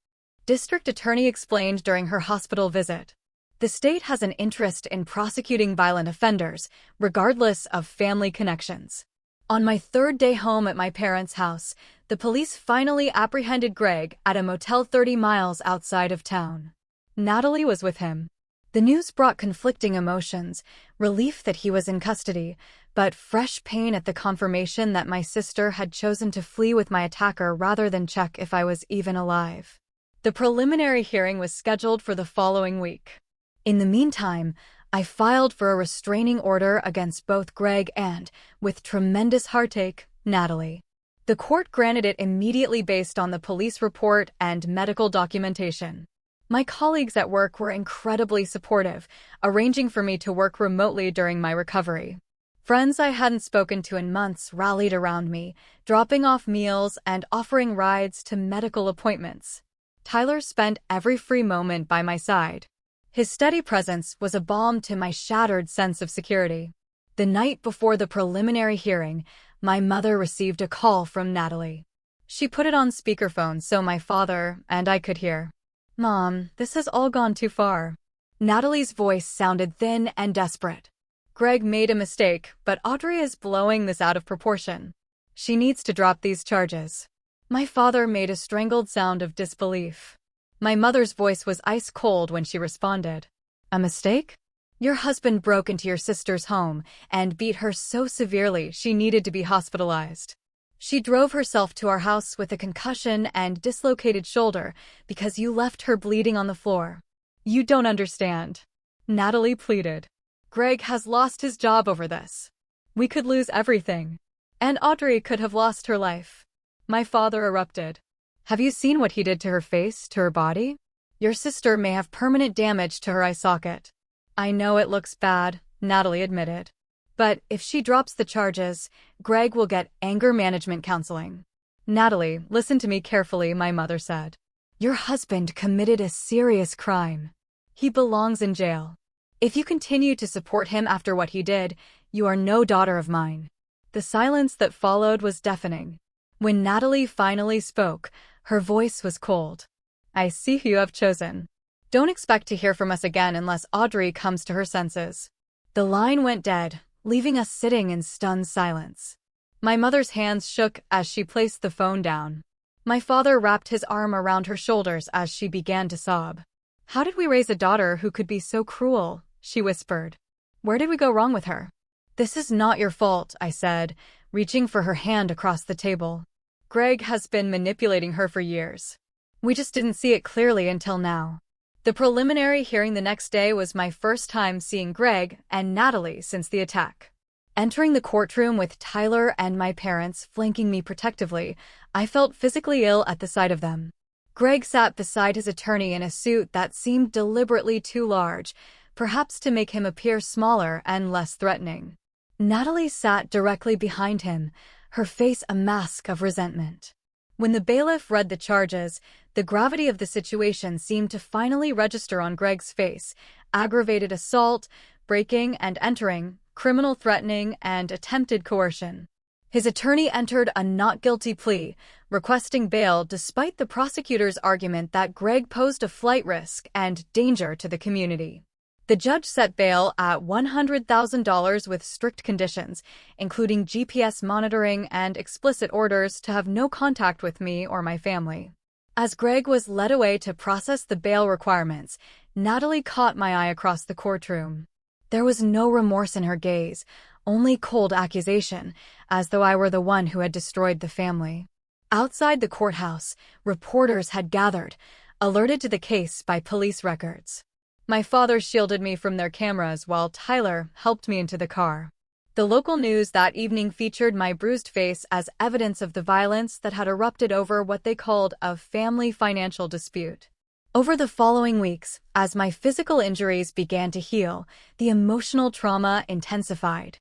Speaker 1: district attorney explained during her hospital visit. "The state has an interest in prosecuting violent offenders, regardless of family connections." On my 3rd day home at my parents' house, the police finally apprehended Greg at a motel 30 miles outside of town. Natalie was with him. The news brought conflicting emotions, relief that he was in custody, but fresh pain at the confirmation that my sister had chosen to flee with my attacker rather than check if I was even alive. The preliminary hearing was scheduled for the following week. In the meantime, I filed for a restraining order against both Greg and, with tremendous heartache, Natalie. The court granted it immediately based on the police report and medical documentation. My colleagues at work were incredibly supportive, arranging for me to work remotely during my recovery. Friends I hadn't spoken to in months rallied around me, dropping off meals and offering rides to medical appointments. Tyler spent every free moment by my side. His steady presence was a balm to my shattered sense of security. The night before the preliminary hearing, my mother received a call from Natalie. She put it on speakerphone so my father and I could hear. "Mom, this has all gone too far." Natalie's voice sounded thin and desperate. "Greg made a mistake, but Audrey is blowing this out of proportion. She needs to drop these charges." My father made a strangled sound of disbelief. My mother's voice was ice cold when she responded. "A mistake? Your husband broke into your sister's home and beat her so severely she needed to be hospitalized. She drove herself to our house with a concussion and dislocated shoulder because you left her bleeding on the floor. You don't understand." Natalie pleaded. "Greg has lost his job over this. We could lose everything. And Audrey could have lost her life." My father erupted. "Have you seen what he did to her face, to her body? Your sister may have permanent damage to her eye socket." "I know it looks bad," Natalie admitted. "But if she drops the charges, Greg will get anger management counseling." "Natalie, listen to me carefully," my mother said. "Your husband committed a serious crime. He belongs in jail. If you continue to support him after what he did, you are no daughter of mine." The silence that followed was deafening. When Natalie finally spoke, her voice was cold. "I see who you have chosen. Don't expect to hear from us again unless Audrey comes to her senses." The line went dead, leaving us sitting in stunned silence. My mother's hands shook as she placed the phone down. My father wrapped his arm around her shoulders as she began to sob. "How did we raise a daughter who could be so cruel?" she whispered. "Where did we go wrong with her?" "This is not your fault," I said, reaching for her hand across the table. "Greg has been manipulating her for years. We just didn't see it clearly until now." The preliminary hearing the next day was my first time seeing Greg and Natalie since the attack. Entering the courtroom with Tyler and my parents flanking me protectively, I felt physically ill at the sight of them. Greg sat beside his attorney in a suit that seemed deliberately too large, perhaps to make him appear smaller and less threatening. Natalie sat directly behind him, her face a mask of resentment. When the bailiff read the charges, the gravity of the situation seemed to finally register on Greg's face: aggravated assault, breaking and entering, criminal threatening, and attempted coercion. His attorney entered a not guilty plea, requesting bail despite the prosecutor's argument that Greg posed a flight risk and danger to the community. The judge set bail at $100,000 with strict conditions, including GPS monitoring and explicit orders to have no contact with me or my family. As Greg was led away to process the bail requirements, Natalie caught my eye across the courtroom. There was no remorse in her gaze, only cold accusation, as though I were the one who had destroyed the family. Outside the courthouse, reporters had gathered, alerted to the case by police records. My father shielded me from their cameras while Tyler helped me into the car. The local news that evening featured my bruised face as evidence of the violence that had erupted over what they called a family financial dispute. Over the following weeks, as my physical injuries began to heal, the emotional trauma intensified.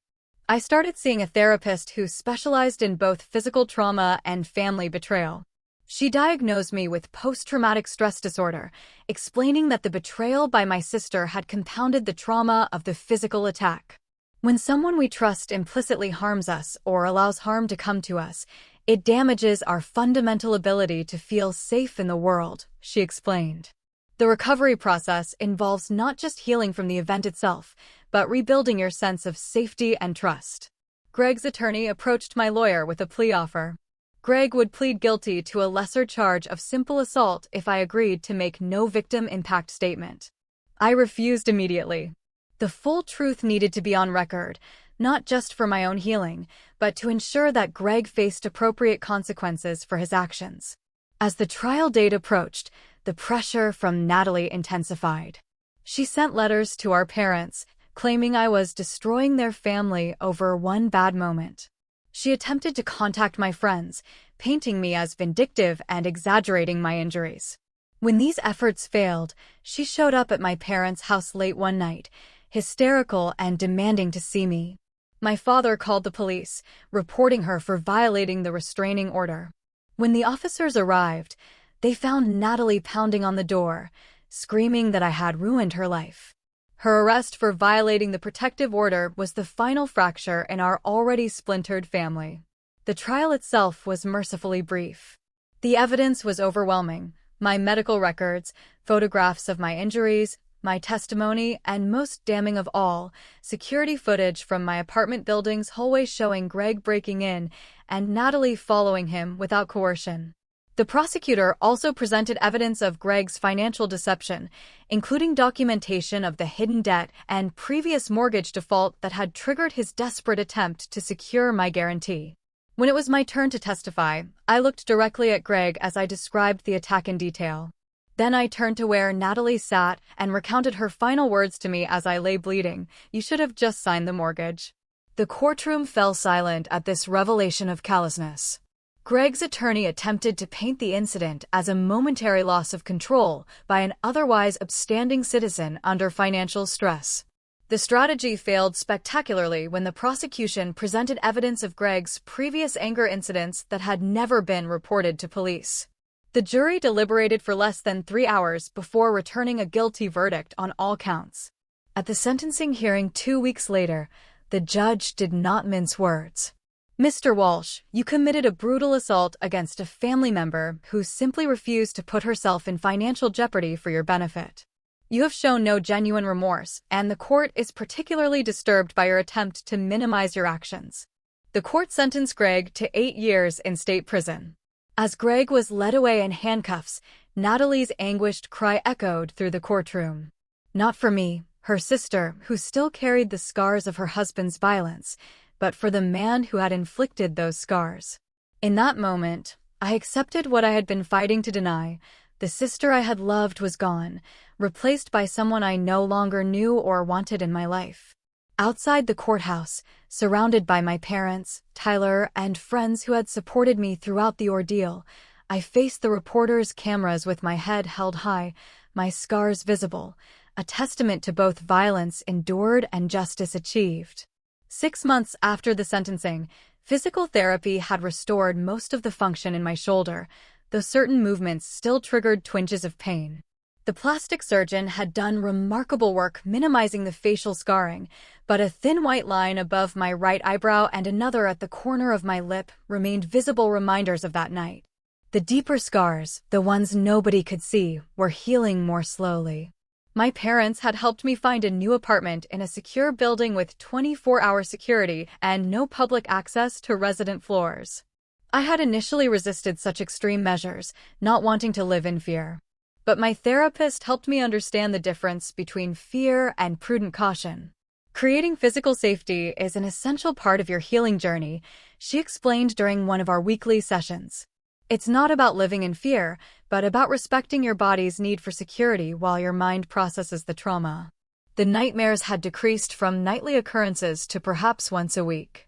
Speaker 1: I started seeing a therapist who specialized in both physical trauma and family betrayal. She diagnosed me with post-traumatic stress disorder, explaining that the betrayal by my sister had compounded the trauma of the physical attack. When someone we trust implicitly harms us or allows harm to come to us, it damages our fundamental ability to feel safe in the world, she explained. The recovery process involves not just healing from the event itself, but rebuilding your sense of safety and trust. Greg's attorney approached my lawyer with a plea offer. Greg would plead guilty to a lesser charge of simple assault if I agreed to make no victim impact statement. I refused immediately. The full truth needed to be on record, not just for my own healing, but to ensure that Greg faced appropriate consequences for his actions. As the trial date approached, the pressure from Natalie intensified. She sent letters to our parents, claiming I was destroying their family over one bad moment. She attempted to contact my friends, painting me as vindictive and exaggerating my injuries. When these efforts failed, she showed up at my parents' house late one night, hysterical and demanding to see me. My father called the police, reporting her for violating the restraining order. When the officers arrived, they found Natalie pounding on the door, screaming that I had ruined her life. Her arrest for violating the protective order was the final fracture in our already splintered family. The trial itself was mercifully brief. The evidence was overwhelming: my medical records, photographs of my injuries, my testimony, and most damning of all, security footage from my apartment building's hallway showing Greg breaking in and Natalie following him without coercion. The prosecutor also presented evidence of Greg's financial deception, including documentation of the hidden debt and previous mortgage default that had triggered his desperate attempt to secure my guarantee. When it was my turn to testify, I looked directly at Greg as I described the attack in detail. Then I turned to where Natalie sat and recounted her final words to me as I lay bleeding: "You should have just signed the mortgage." The courtroom fell silent at this revelation of callousness. Greg's attorney attempted to paint the incident as a momentary loss of control by an otherwise upstanding citizen under financial stress. The strategy failed spectacularly when the prosecution presented evidence of Greg's previous anger incidents that had never been reported to police. The jury deliberated for less than 3 hours before returning a guilty verdict on all counts. At the sentencing hearing 2 weeks later, the judge did not mince words. "Mr. Walsh, you committed a brutal assault against a family member who simply refused to put herself in financial jeopardy for your benefit. You have shown no genuine remorse, and the court is particularly disturbed by your attempt to minimize your actions." The court sentenced Greg to 8 years in state prison. As Greg was led away in handcuffs, Natalie's anguished cry echoed through the courtroom. Not for me, her sister, who still carried the scars of her husband's violence, but for the man who had inflicted those scars. In that moment, I accepted what I had been fighting to deny. The sister I had loved was gone, replaced by someone I no longer knew or wanted in my life. Outside the courthouse, surrounded by my parents, Tyler, and friends who had supported me throughout the ordeal, I faced the reporters' cameras with my head held high, my scars visible, a testament to both violence endured and justice achieved. 6 months after the sentencing, physical therapy had restored most of the function in my shoulder, though certain movements still triggered twinges of pain. The plastic surgeon had done remarkable work minimizing the facial scarring, but a thin white line above my right eyebrow and another at the corner of my lip remained visible reminders of that night. The deeper scars, the ones nobody could see, were healing more slowly. My parents had helped me find a new apartment in a secure building with 24-hour security and no public access to resident floors. I had initially resisted such extreme measures, not wanting to live in fear. But my therapist helped me understand the difference between fear and prudent caution. Creating physical safety is an essential part of your healing journey, she explained during one of our weekly sessions. It's not about living in fear, but about respecting your body's need for security while your mind processes the trauma. The nightmares had decreased from nightly occurrences to perhaps once a week.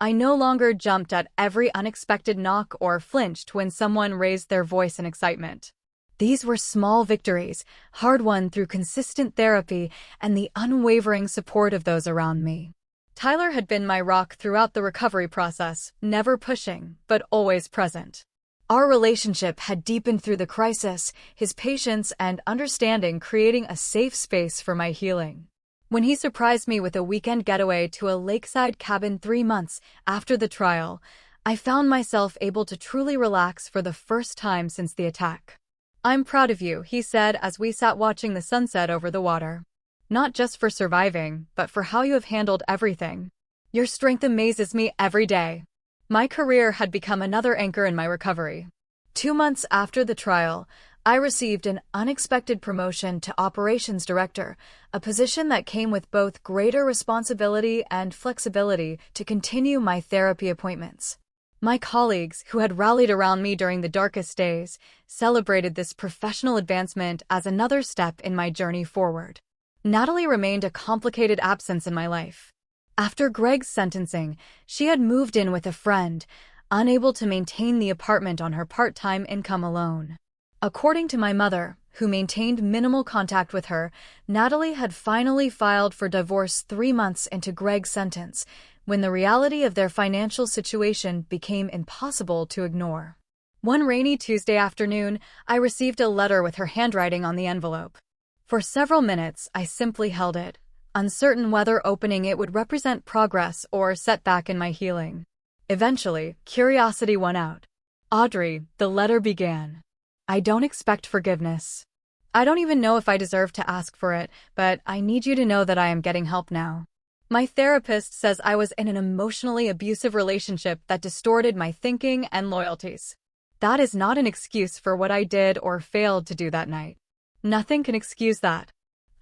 Speaker 1: I no longer jumped at every unexpected knock or flinched when someone raised their voice in excitement. These were small victories, hard-won through consistent therapy and the unwavering support of those around me. Tyler had been my rock throughout the recovery process, never pushing, but always present. Our relationship had deepened through the crisis, his patience and understanding creating a safe space for my healing. When he surprised me with a weekend getaway to a lakeside cabin 3 months after the trial, I found myself able to truly relax for the first time since the attack. "I'm proud of you," he said as we sat watching the sunset over the water. "Not just for surviving, but for how you have handled everything. Your strength amazes me every day." My career had become another anchor in my recovery. 2 months after the trial, I received an unexpected promotion to operations director, a position that came with both greater responsibility and flexibility to continue my therapy appointments. My colleagues, who had rallied around me during the darkest days, celebrated this professional advancement as another step in my journey forward. Natalie remained a complicated absence in my life. After Greg's sentencing, she had moved in with a friend, unable to maintain the apartment on her part-time income alone. According to my mother, who maintained minimal contact with her, Natalie had finally filed for divorce 3 months into Greg's sentence, when the reality of their financial situation became impossible to ignore. One rainy Tuesday afternoon, I received a letter with her handwriting on the envelope. For several minutes, I simply held it, uncertain whether opening it would represent progress or setback in my healing. Eventually, curiosity won out. Audrey, the letter began. I don't expect forgiveness. I don't even know if I deserve to ask for it, but I need you to know that I am getting help now. My therapist says I was in an emotionally abusive relationship that distorted my thinking and loyalties. That is not an excuse for what I did or failed to do that night. Nothing can excuse that.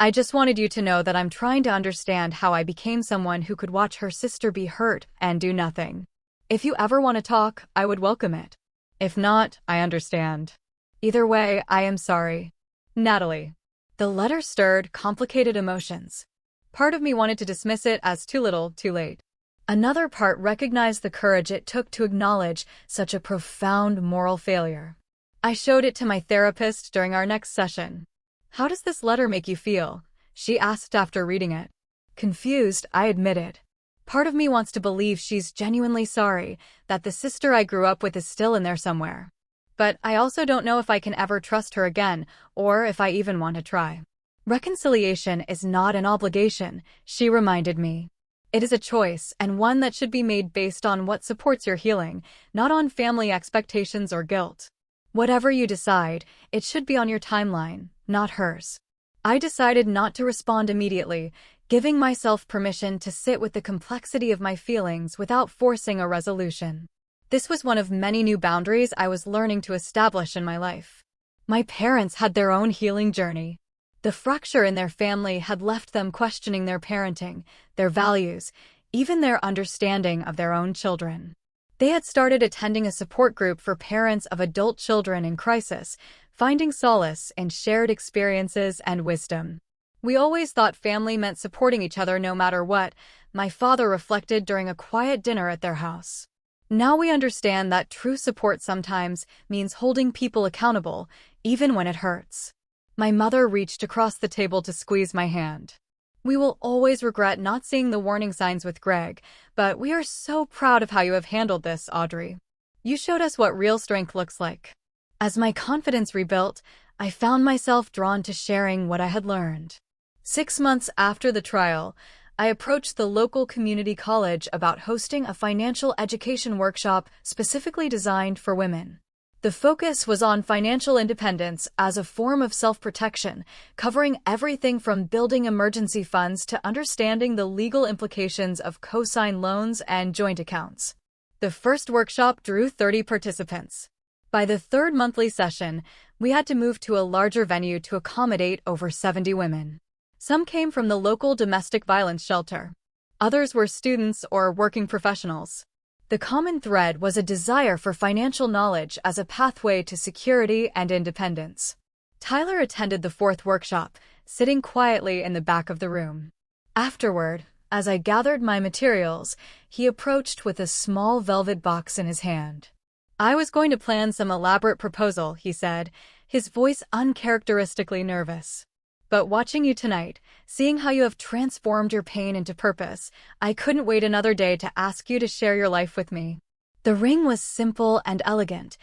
Speaker 1: I just wanted you to know that I'm trying to understand how I became someone who could watch her sister be hurt and do nothing. If you ever want to talk, I would welcome it. If not, I understand. Either way, I am sorry. Natalie. The letter stirred complicated emotions. Part of me wanted to dismiss it as too little, too late. Another part recognized the courage it took to acknowledge such a profound moral failure. I showed it to my therapist during our next session. How does this letter make you feel? She asked after reading it. Confused, I admitted. Part of me wants to believe she's genuinely sorry, that the sister I grew up with is still in there somewhere. But I also don't know if I can ever trust her again, or if I even want to try. Reconciliation is not an obligation, she reminded me. It is a choice, and one that should be made based on what supports your healing, not on family expectations or guilt. Whatever you decide, it should be on your timeline, not hers. I decided not to respond immediately, giving myself permission to sit with the complexity of my feelings without forcing a resolution. This was one of many new boundaries I was learning to establish in my life. My parents had their own healing journey. The fracture in their family had left them questioning their parenting, their values, even their understanding of their own children. They had started attending a support group for parents of adult children in crisis, finding solace in shared experiences and wisdom. We always thought family meant supporting each other no matter what, my father reflected during a quiet dinner at their house. Now we understand that true support sometimes means holding people accountable, even when it hurts. My mother reached across the table to squeeze my hand. We will always regret not seeing the warning signs with Greg, but we are so proud of how you have handled this, Audrey. You showed us what real strength looks like. As my confidence rebuilt, I found myself drawn to sharing what I had learned. 6 months after the trial, I approached the local community college about hosting a financial education workshop specifically designed for women. The focus was on financial independence as a form of self-protection, covering everything from building emergency funds to understanding the legal implications of cosign loans and joint accounts. The first workshop drew 30 participants. By the third monthly session, we had to move to a larger venue to accommodate over 70 women. Some came from the local domestic violence shelter. Others were students or working professionals. The common thread was a desire for financial knowledge as a pathway to security and independence. Tyler attended the fourth workshop, sitting quietly in the back of the room. Afterward, as I gathered my materials, he approached with a small velvet box in his hand. I was going to plan some elaborate proposal, he said, his voice uncharacteristically nervous. But watching you tonight, seeing how you have transformed your pain into purpose, I couldn't wait another day to ask you to share your life with me. The ring was simple and elegant,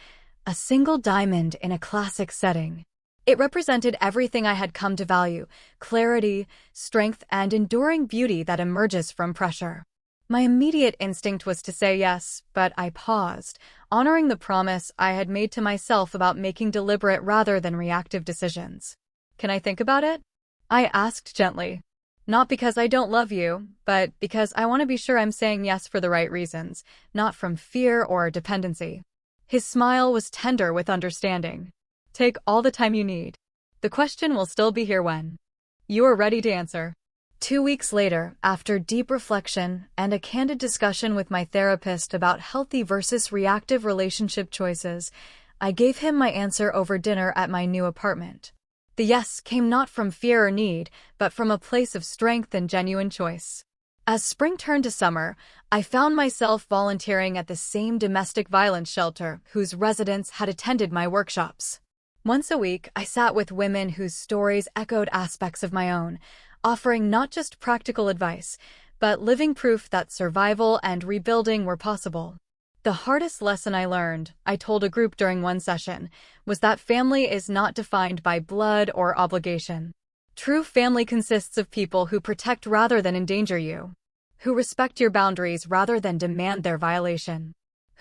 Speaker 1: a single diamond in a classic setting. It represented everything I had come to value: clarity, strength, and enduring beauty that emerges from pressure. My immediate instinct was to say yes, but I paused, honoring the promise I had made to myself about making deliberate rather than reactive decisions. Can I think about it? I asked gently. Not because I don't love you, but because I want to be sure I'm saying yes for the right reasons, not from fear or dependency. His smile was tender with understanding. Take all the time you need. The question will still be here when you are ready to answer. 2 weeks later, after deep reflection and a candid discussion with my therapist about healthy versus reactive relationship choices, I gave him my answer over dinner at my new apartment. The yes came not from fear or need, but from a place of strength and genuine choice. As spring turned to summer, I found myself volunteering at the same domestic violence shelter whose residents had attended my workshops. Once a week, I sat with women whose stories echoed aspects of my own, offering not just practical advice, but living proof that survival and rebuilding were possible. The hardest lesson I learned, I told a group during one session, was that family is not defined by blood or obligation. True family consists of people who protect rather than endanger you, who respect your boundaries rather than demand their violation.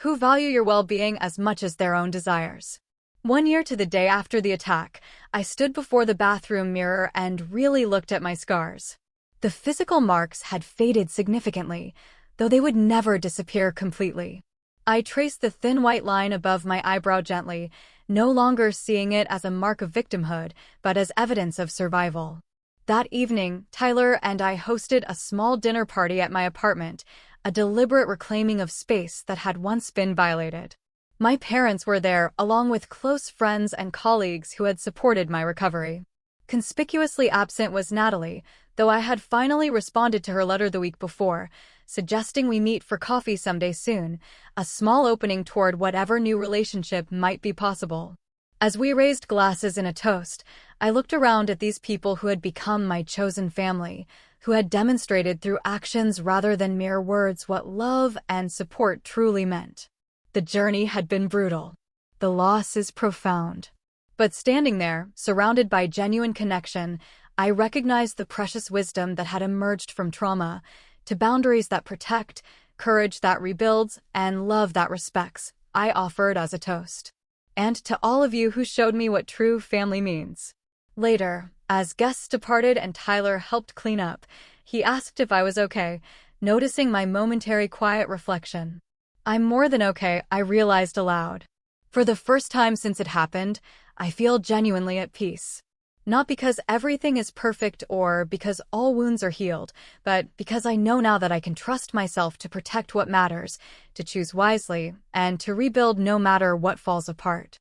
Speaker 1: who value your well-being as much as their own desires. 1 year to the day after the attack, I stood before the bathroom mirror and really looked at my scars. The physical marks had faded significantly, though they would never disappear completely. I traced the thin white line above my eyebrow gently, no longer seeing it as a mark of victimhood, but as evidence of survival. That evening, Tyler and I hosted a small dinner party at my apartment, a deliberate reclaiming of space that had once been violated. My parents were there, along with close friends and colleagues who had supported my recovery. Conspicuously absent was Natalie, though I had finally responded to her letter the week before, suggesting we meet for coffee someday soon, a small opening toward whatever new relationship might be possible. As we raised glasses in a toast, I looked around at these people who had become my chosen family, who had demonstrated through actions rather than mere words what love and support truly meant. The journey had been brutal. The loss is profound. But standing there, surrounded by genuine connection, I recognized the precious wisdom that had emerged from trauma, to boundaries that protect, courage that rebuilds, and love that respects, I offered as a toast. And to all of you who showed me what true family means. Later, as guests departed and Tyler helped clean up, he asked if I was okay, noticing my momentary quiet reflection. "I'm more than okay," I realized aloud. For the first time since it happened, I feel genuinely at peace. Not because everything is perfect or because all wounds are healed, but because I know now that I can trust myself to protect what matters, to choose wisely, and to rebuild no matter what falls apart.